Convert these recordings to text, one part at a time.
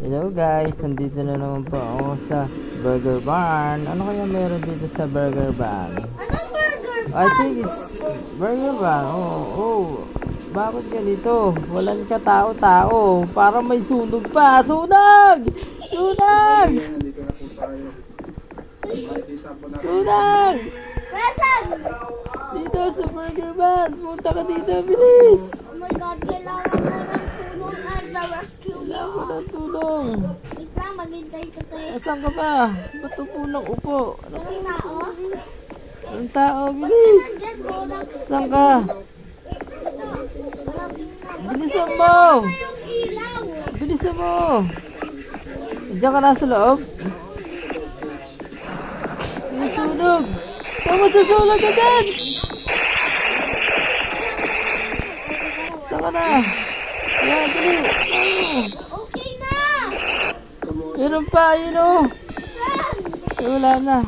Hello guys, nandito na naman po ako sa Burger Barn. Ano kaya meron dito sa Burger Barn? Anong Burger Barn? I think it's Burger Barn. Oh. Bakit ganito? Walang katao-tao. Para may sunog pa. Sunog! Sunog! Sunog! Nasaan? Dito sa Burger Barn. Punta ka dito, bilis. Oh my God, kailangan mo ng tulong at the rescue mo. Kailangan ko ng tulong. Wait lang, maghintay ko tayo. Asan ka ba? Ba't upo ng upo? Anong tao? Ang tao, Ba't ka bilis. nandyan? Walang Saan ka? ito. Walang tingnan. Bilisan mo! Yung ilaw. Bilisan mo! Diyan ka na sa loob? May sunog! Huwag mo susunog ka dyan! Saan ka na? Yan, dali! Okay na! Meron pa, yun o! Saan? Wala na.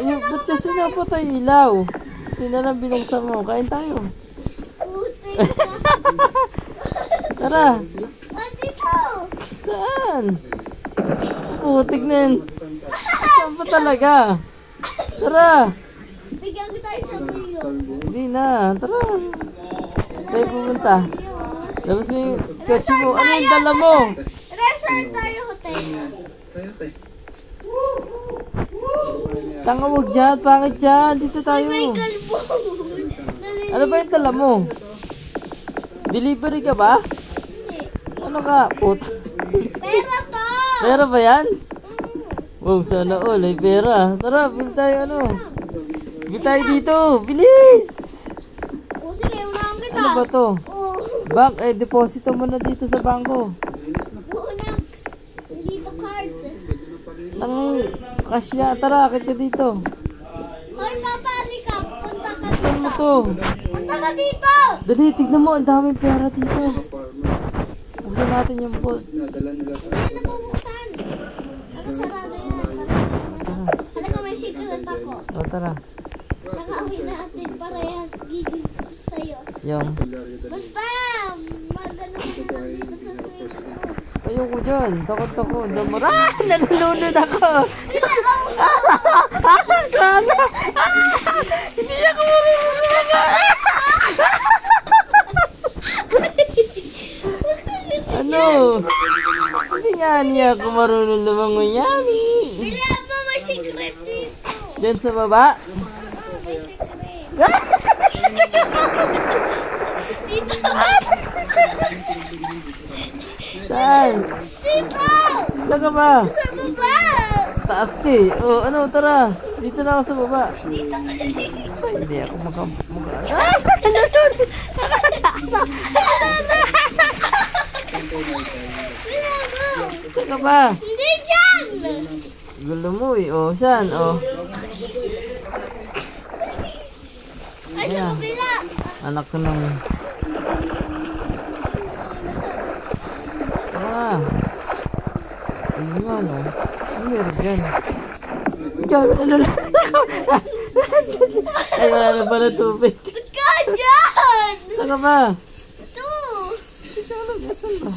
Ba't kasi napatay ilaw? Hindi na lang binuksan mo. Kain tayo. Puti na. Tara! Andito! Saan? Putik na yun. Saan pa talaga? Tara! Bigyan ko tayo sa mayo. Hindi na. Tara. Tayo pupunta. Tapos mo yung kotse mo. Ano yung dala mo? Resort tayo, hotel. Tanga, wag dyan. Pangit dyan. Dito tayo. May kalbo. Ano ba yung dala mo? Delivery ka ba? Ano ka? Put. Pera to! Pera ba yan? Wow, sana all. Ay pera. Tara, bill tayo ano. Bill tayo dito. Bilis! O sige, unahan kita. Ano ba to? Oo. Bank, deposito mo na dito sa bangko. Unang dito card. Nang cash niya. Tara, akit ka dito. Hoy, papali ka. Punta ka Saan mo dito. to? Punta ka dito! Dali, tignan mo. Ang daming pera dito. Buksan natin yung bolt. Hindi na bubuksan. Nakasarado yan. Halika, may secret ako. O, tara. Nakawin natin parehas gigil ko sa'yo. Yung. Basta, magano ka na lang dito sa swimming pool. Ayoko dyan. Takot ako. Ah! Nalulunod ako. Kala! Hindi ako marunong. Ano? Hindi nga niya ako marunong lumangoy. Yami! Bila mo, may secret dito. Diyan sa baba? Oo, may secret. Saan? Dito! Saan ka ba? Sa baba! Taas ka eh. O, ano, tara. Dito na ako sa baba. Dito kasi. Ay, hindi ako maka... Saan ka ba? Hindi dyan! Gulo mo eh. O, saan? O. Ay, sa kabila! Anak ko ng... Ah. Ano nga, no? Ano meron dyan? Diyan, ano lang. Ay, wala na pala tubig. Ba't ka dyan? Saan ka ba? Ito! Hindi ka alam, saan ba?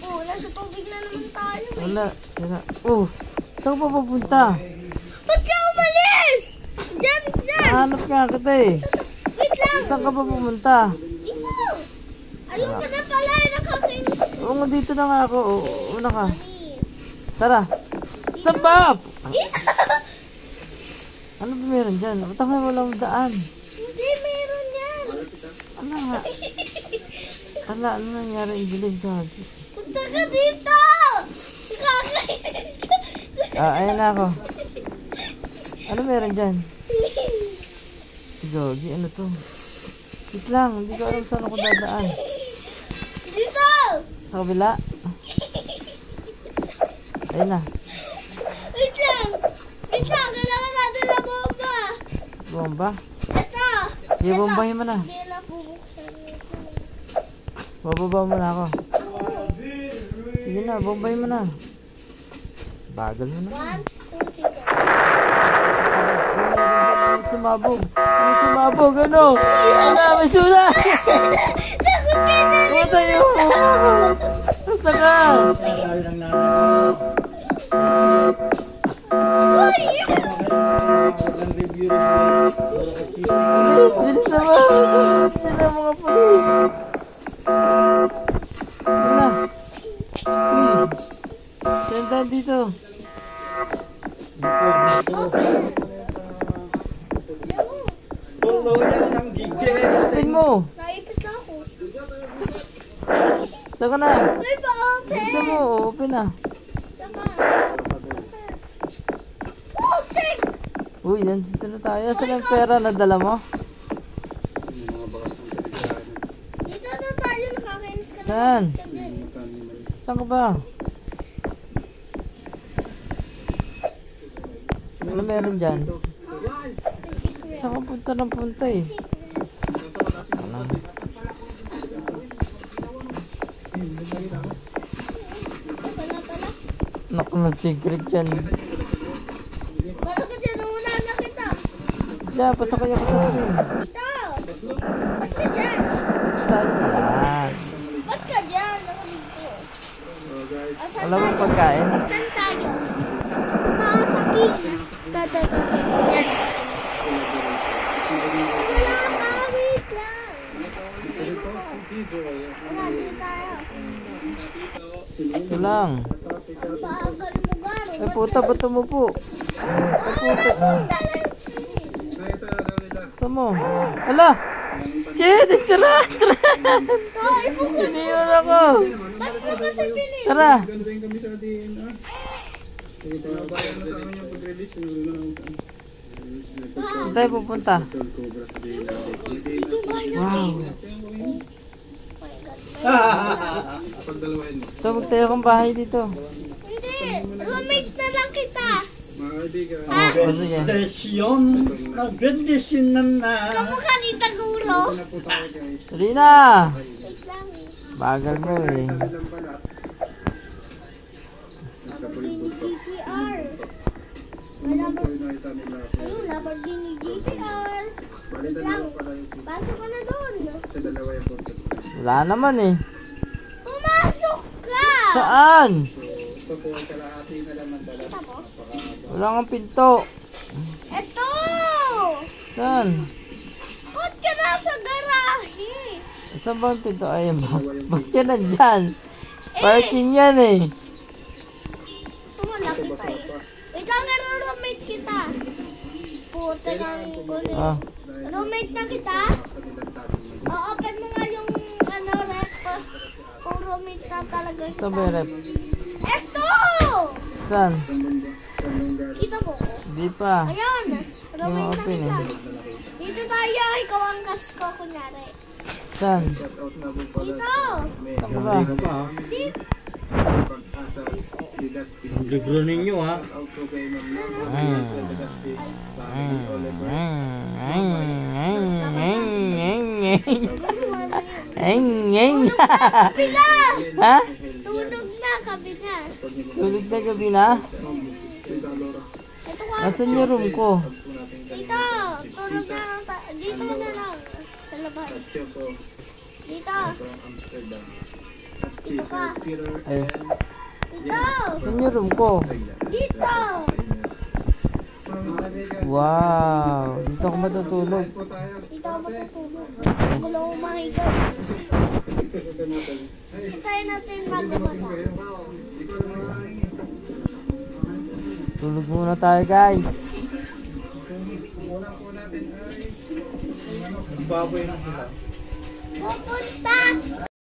Oh, nasa tubig na naman tayo. Wala. Sira. Oh, saan ka pa papunta? Ba't ka umalis? Dyan, dyan! Nahanap nga kita eh. Wait lang! Saan ka pa pumunta? Dito! Ayun ka na pala, nakakinis. Oo, nga, dito na nga ako. Oo, una ka. Tara. Saan ba? Ano ba meron dyan? Ba't ako walang daan? Hindi, meron yan. Ano nga? Ano nangyari? Ibilin ka. Punta ka dito! Nakakainis ka. Ayan na ako. Ano meron dyan? Gogi, ano to? Wait lang, hindi ko alam saan ako dadaan. Dito! Sa kabila? Ayun na. Wait lang! Wait lang, kailangan natin na bomba! Bomba? Ito! Sige, bombahin mo na. Hindi na bubuksan nito. Bababa mo na ako. Sige na, bombahin mo na. Bagal mo na. 1, 2, 3. Sumabog. May sumabog, ano? Wala, may sulat! Takot ka na! Matayo mo! Kumusta ka? Tayo ng nanay. Ang review rin Bilis naman. Sila mga pulis. Sila. Uy. Senta dito. Tulo yan ang gigil. Open mo. Naipis na ako. Saan ka na? May pa-open. Gusto mo, open na. Open! Uy, nandito na tayo. Saan ang pera na dala mo? Dito na tayo, nakakainis ka na. Saan? Saan ka ba? Ano meron dyan? May secret. Saan ka punta ng punta eh? Ano? Pala pala. Naku, may secret yan. Basta ka dyan, naunahan na kita. Diyan, pasok kayo, pasok kayo. Dito! Ba't ka dyan? Saan yan? Ba't ka dyan? Nakalig ko. Saan Alam mo tayo? pagkain? Saan tayo? Sa taas sa king. Ito. Yan. Wala ka, wait lang. Wala, di tayo. Ito lang. Ang bagal mo, Garo. Ay puta, ba't umupo? Ay puta. Gusto mo? Hala! Chid! Sarap! Tay, bukod. Iniwan ako! Ba't mo kasi pilit? Tara! Gandahin kami sa atin. Bayan na sa amin yung pag-release. Saan tayo pupunta? Wow! Pagdalawain mo. So magtayo kang bahay dito. Hindi. Roommate na lang kita. Mga kaibigan. Oh, sige. Bendisyon. Bendisyon na. Kamukha ni Taguro. Na po tayo guys. Rina! Wait lang. Bagal mo eh. Kabilang pala. Lamborghini GTR. May Lamborghini. Nakita nila. Ayun, Lamborghini GTR. Wait lang. Pasok ka na doon. Sa dalawa yung concept. Wala naman eh. Pumasok ka! Saan? Ito po ang kalahati na lang ang dala. Kita mo? Wala kang pinto. Eto! Saan? Ba't ka nasa garahe? Saan ba ang pinto? Ayun ba? Ba't yan nandyan? Parking yan eh. Sumala kita eh. Wait lang, roommate kita. Puta ng gulo. Ah, Roommate na kita? O-open mo nga yung rep. Kung roommate na talaga kita. saan ba yung rep? Eto! Saan? Kita mo ko? Di pa. Ayan! Roommate na open kita. eh. Dito tayo, ikaw ang kasko kunyari. Saan? Shoutout na po pala. Dito! Saan ka ba? Dito! Pag-asas. Ligaspi. Ang libro ninyo ha. Outro kay Ma'am Mel. Sa Ligaspi. Family Oliver. Kabila! Ha? Tulog na, kabila. Tulog na gabi na? Ito ka. Nasaan yung room ko? Dito! Tulog na lang. Dito na lang. Sa labas. Choco Dito! from Amsterdam. At si Sir Peter Ay, Dito! saan yung room ko? Dito! Wow! Dito ako matutulog. Dito ako matutulog. Gulo ko mahigaw. Try natin magumata. Tulog muna tayo guys. baboy ng ilan. Pupunta!